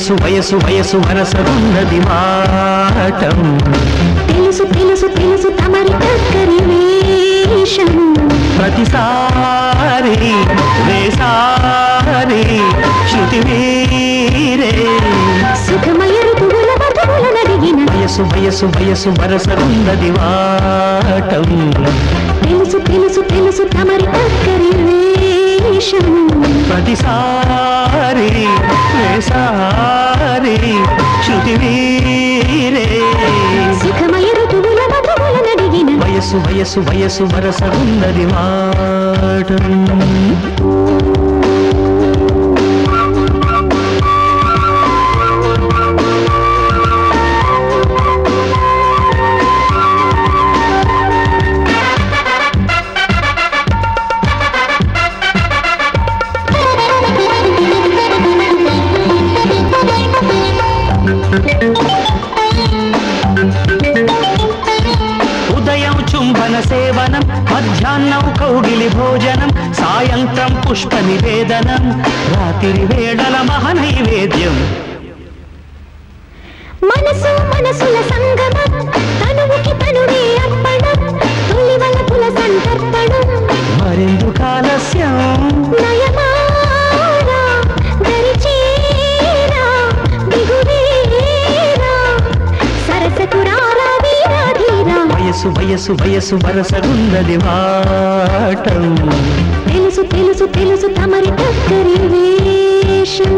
వయసు వయసు వయసు వరసగున్నది వాటం తెలుసు తెలుసు తెలుసు తమరి టక్కరి వేషం ప్రతిసారి వేసారి శృతి వీరే సుఖమయ ఋతువుల మధువుల నడిగిన వయసు వయసు వయసు వరసగున్నది వాటం తెలుసు తెలుసు తెలుసు తమరి టక్కరి వేషం ప్రతిసారి వేసారి శృతి వీరే సుఖమయ ఋతువుల మధువుల నడిగిన వయసు వయసు వయసు వరసగున్నది వాటం ఉదయం చుంబన సేవనం మధ్యాహ్నం కౌగిలి భోజనం సాయంత్రం పుష్ప నివేదనం రాత్రి వేళల మహనైవేద్యం మనసు మనసుల సంగమం తనువుకి తనువే అర్పణం తొలి వలపుల సంతర్పణం మరెందుకు ఆలస్యం నయమారా దరిచేరా దిగువేరా సరసకురారా వీరాధీరా వయసు వయసు వయసు వరసగున్నది వాటం తెలుసు తెలుసు తెలుసు తమరి టక్కరి వేషం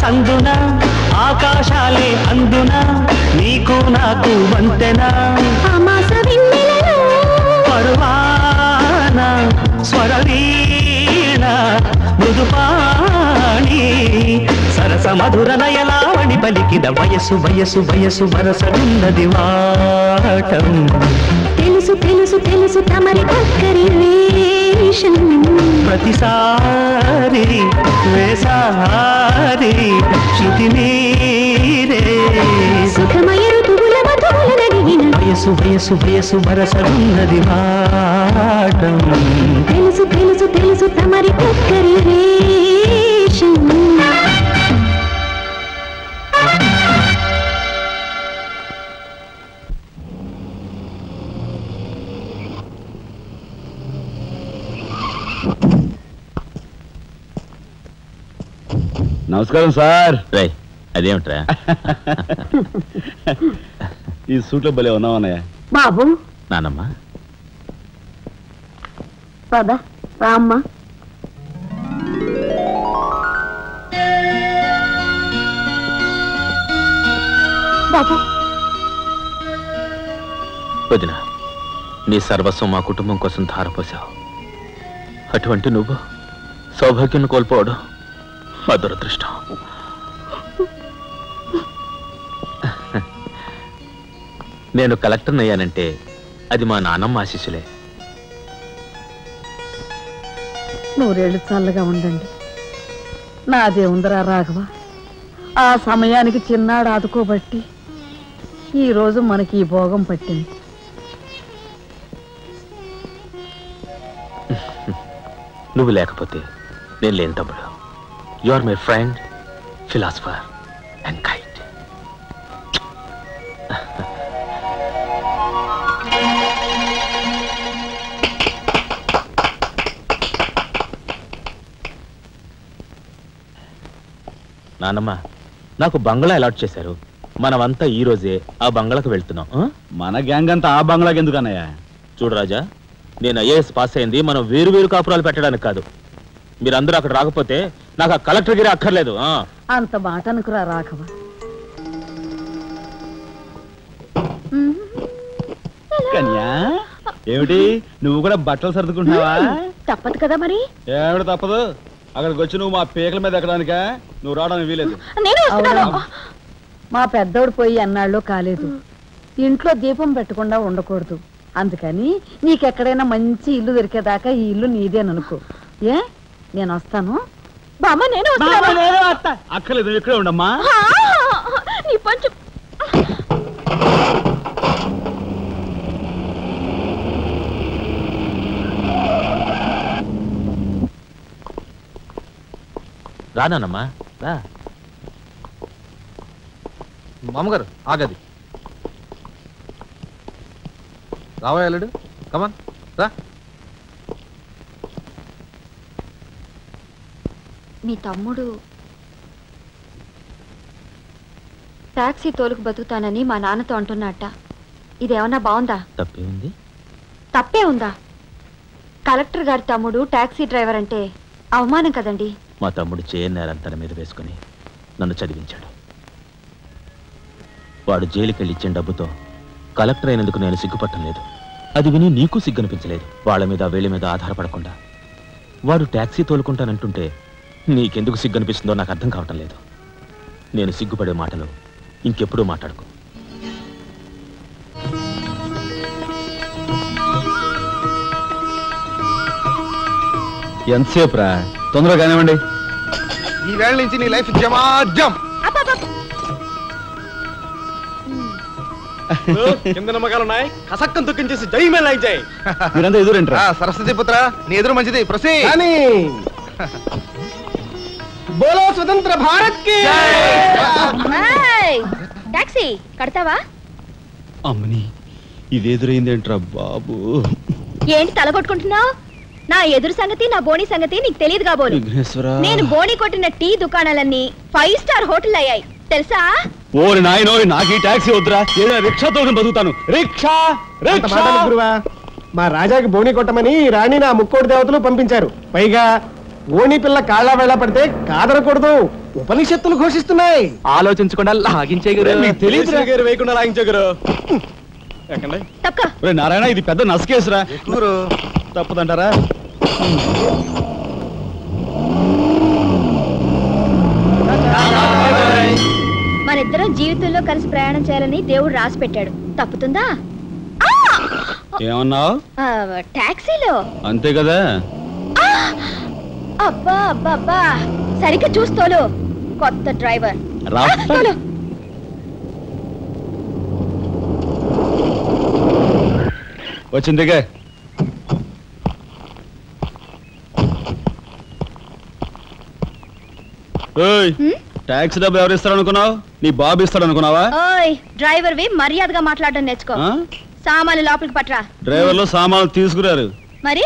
అందున ఆకాశాలే అందున నీకు నాకు వంతెనా పరువాన స్వరవీణ మృదుపాణి సరస మధుర నయలావణి పలికిన వయసు వయసు వయసు వరసగున్నది వాటం తెలుసు తెలుసు తెలుసు తమరి టక్కరి వేషం ప్రతిసారి వేసారి శృతి మీరే సుఖమయ ఋతువుల మధువుల నడిగిన వయసు వయసు వయసు వరసగున్నది వాటం తెలుసు తెలుసు తెలుసు తమరి టక్కరి వేషం నమస్కారం సార్. అదేమిట్రా ఈ సూట్లో భలే ఉన్నావన్నయ్య. బాబు నానమ్మ పద రామ్మ. బాబు వదిన, నీ సర్వస్వం మా కుటుంబం కోసం ధారపోసావు. అటువంటి నువ్వు సౌభాగ్యం కోల్పోవడం మా దురదృష్టం. నేను కలెక్టర్ అయ్యానంటే అది మా నాన్నమ్మ ఆశీస్సులే. నూరేళ్ళు చల్లగా ఉండండి. నాదే ఉందరా రాఘవ. ఆ సమయానికి చిన్నాడు ఆదుకోబట్టి ఈరోజు మనకి ఈ భోగం పట్టింది. నువ్వు లేకపోతే నేను లేని తమ్ముడు. You are my friend, philosopher and guide. నానమ్మ, నాకు బంగ్లా అలాట్ చేశారు. మనమంతా ఈ రోజే ఆ బంగ్లాకు వెళ్తున్నాం. మన గ్యాంగ్ అంతా ఆ బంగ్లాకి ఎందుకన్నయ్య? చూడు రాజా, నేను ఐఏఎస్ పాస్ అయింది మనం వేరు వేరు కాపురాలు పెట్టడానికి కాదు. మీరందరూ అక్కడ రాకపోతే నాకు ఆ కలెక్టర్ గిరి అక్కర్లేదు. అంత మాట అనుకురా రాఘవ. కన్యా ఏమిటి నువ్వు కూడా బట్టలు సర్దుకుంటున్నావా? తప్పదు కదా మరి. ఏమిటి తప్పదు, అక్కడికి వచ్చి నువ్వు మా పీకల మీద ఎక్కడానికా? నువ్వు రావడానికి వీలేదు. నేను వస్తున్నాను. మా పెద్దోడు పోయి అన్నాళ్ళు కాలేదు. ఇంట్లో దీపం పెట్టకుండా ఉండకూడదు. అందుకని నీకెక్కడైనా మంచి ఇల్లు దొరికేదాకా ఈ ఇల్లు నీదేననుకో. ఏ నేను వస్తాను. బామ్మ నేను వస్తున్నాను. అక్కర్లేదు, నువ్వు ఇక్కడే ఉండమ్మా. నీ పంచు రానమ్మా రా. మామగారు ఆగది రావాయలుడు కమాన్ రా. మీ తమ్ముడు టాక్సీ తోలుకు బతుకుతానని మా నాన్నతో అంటున్నట్ట. ఇదేమన్నా బాగుందా? తప్పే ఉంది. తప్పే ఉందా? కలెక్టర్ గారి తమ్ముడు టాక్సీ డ్రైవర్ అంటే అవమానం కదండి. మా తమ్ముడు చేయన్నారని తన మీద వేసుకుని నన్ను చదివించాడు. వాడు జైలుకెళ్ళి ఇచ్చిన డబ్బుతో కలెక్టర్ అయినందుకు నేను సిగ్గుపట్టం లేదు. అది విని నీకు సిగ్గనిపించలేదు. వాళ్ళ మీద వీళ్ళ మీద ఆధారపడకుండా వాడు ట్యాక్సీ తోలుకుంటానంటుంటే నీకెందుకు సిగ్గనిపిస్తుందో నాకు అర్థం కావటం లేదు. నేను సిగ్గుపడే మాటలు ఇంకెప్పుడూ మాట్లాడుకో. ఎంతసేపు రా, తొందరగా కానివ్వండి. ఈ వేళ నుంచి నీ లైఫ్ జమాజం. కింద నమ్మకాలు ఉన్నాయి. కసక్కం తొక్కించేసి జై మేళ జై. మీరంతా ఎదురేంట్రా? సరస్వతి పుత్ర నీ ఎదురు మంచిది. ప్రసీ బోలో స్వతంత్ర భారత్ కి టాక్సీ కడతావా? అమ్మని ఇది ఎదురైందేంట్రా బాబు? ఏంటి తలగొట్టుకుంటున్నావు? నా ఎదురు సంగతి నా బోని సంగతి నీకు తెలియదు కాబోలు. నేను బోని కొట్టిన టీ దుకాణాలన్నీ 5 స్టార్ హోటల్ అయ్యాయి తెలుసా? ఓరి నాయనో, నాకు ఈ టాక్సీ వద్దురా. ఏదైనా రిక్షాతో బతుకుతాను. రిక్షా గురువా, మా రాజాకి బోని కొట్టమని రాణి నా ముక్కోటి దేవతలు పంపించారు. పైగా ఓణి పిల్ల కాళ్ళ వేళ పడితే కాదనకూడదు, ఉపనిషత్తులు ఘోషిస్తున్నాయి. ఆలోచించకుండా లాగించే తెలియదు వేయకుండా లాగించగరు. నారాయణ, ఇది పెద్ద నసకేసురా. తప్పదంటారా? మనిద్దరం జీవితంలో కలిసి ప్రయాణం చేయాలని దేవుడు రాసి పెట్టాడు. తప్పుతుందా? ఏమన్నావు? టాక్సీలో అంతే కదా. అబ్బా అబ్బా అబ్బా, సరిగ్గా చూస్తోలు. కొత్త డ్రైవర్ వచ్చిందిగా. టాక్సీ డబ్బు ఎవరు ఇస్తారు అనుకున్నావు? నీ బాబు ఇస్తాడు అనుకున్నావా? ఓయ్ డ్రైవర్ వి మర్యాదగా మాట్లాడడం నేర్చుకో. సామాన్లు లోపలికి పట్రా. డ్రైవర్లు సామాన్లు తీసుకురారు. మరి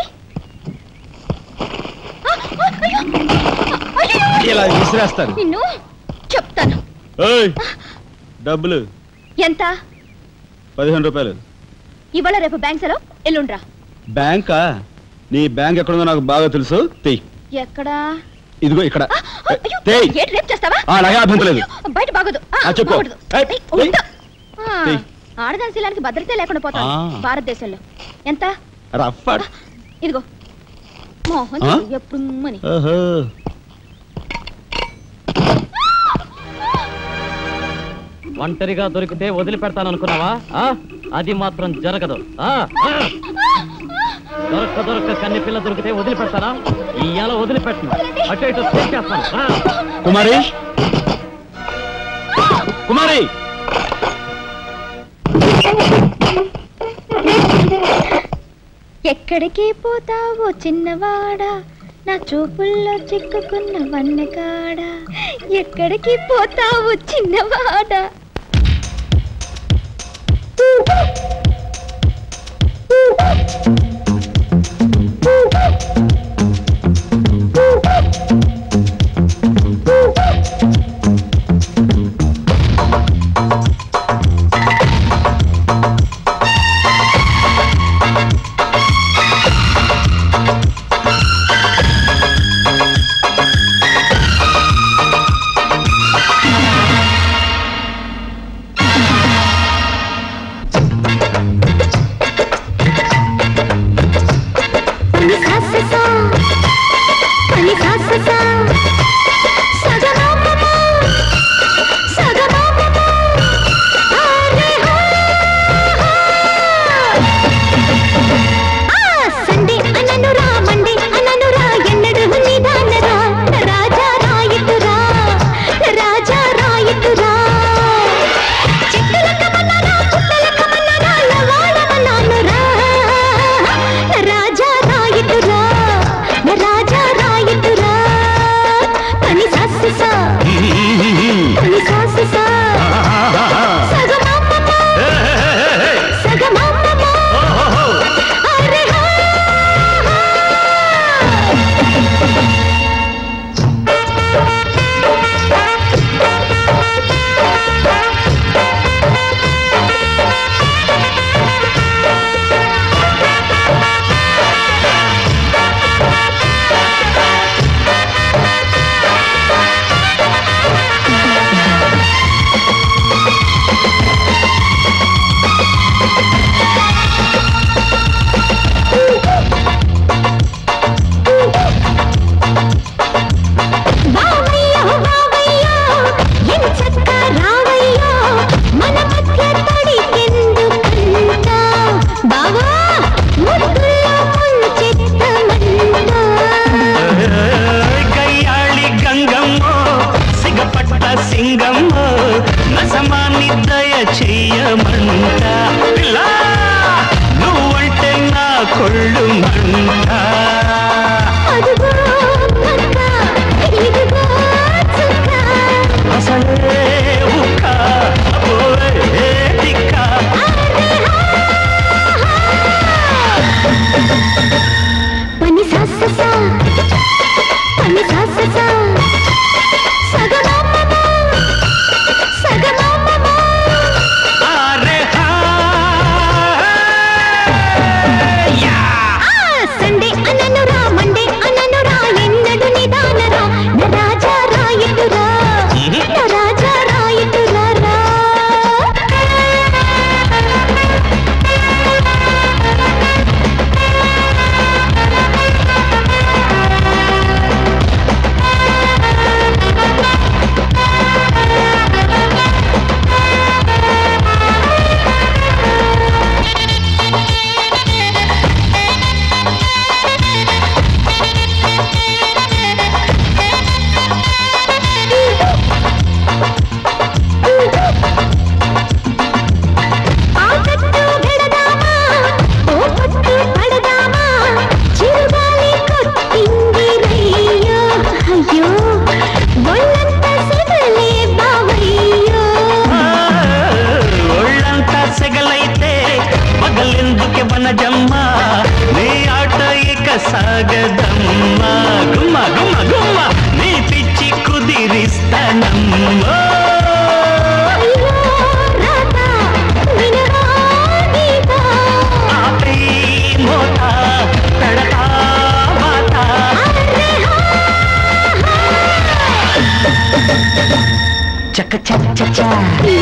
ఇలా విసిరేస్తారు. నిన్ను చెప్తాను. డబ్బులు ఎంత? 15 రూపాయలు. ఇవాళ రేపు బ్యాంక్ సెలవు, ఎల్లుండ్రా. బ్యాంకా? నీ బ్యాంక్ ఎక్కడుందో నాకు బాగా తెలుసు. ఎక్కడా? ఇదిగో ఇక్కడ. రేపు చేస్తావా? అభ్యంతరం లేదు. బయట బాగోదు. చెప్పు. ఆడదాని శీలానికి భద్రత లేకుండా పోతాం భారతదేశంలో. ఎంత? ఇదిగో మోహన్ ఎప్పుడు మని. ఒంటరిగా దొరికితే వదిలిపెడతాను అనుకున్నావా? అది మాత్రం జరగదు. దొరక్క కన్ని పిల్ల దొరికితే వదిలిపెడతానా? ఇయ్యాల వదిలిపెట్టను. అటు ఇటు చేస్తాను. కుమారి, కుమారి, ఎక్కడికి పోతావో చిన్నవాడా, నా చూపుల్లో చిక్కుకున్న వన్నకాడా. ఎక్కడికి పోతావో చిన్నవాడా. చక్క చక్క చక్క